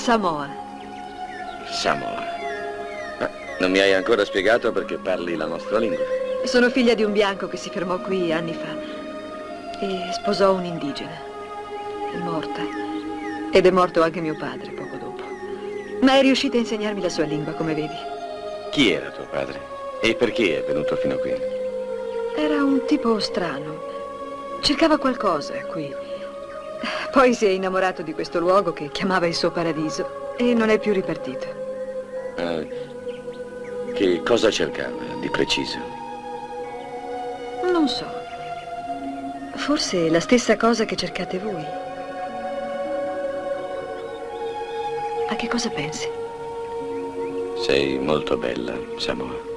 Samoa. Samoa. Ma non mi hai ancora spiegato perché parli la nostra lingua. Sono figlia di un bianco che si fermò qui anni fa e sposò un indigena. È morta. Ed è morto anche mio padre poco dopo. Ma è riuscita a insegnarmi la sua lingua, come vedi. Chi era tuo padre? E perché è venuto fino qui? Era un tipo strano. Cercava qualcosa qui. Poi si è innamorato di questo luogo che chiamava il suo paradiso e non è più ripartito. Che cosa cercava di preciso? Non so. Forse la stessa cosa che cercate voi. A che cosa pensi? Sei molto bella, Samoa.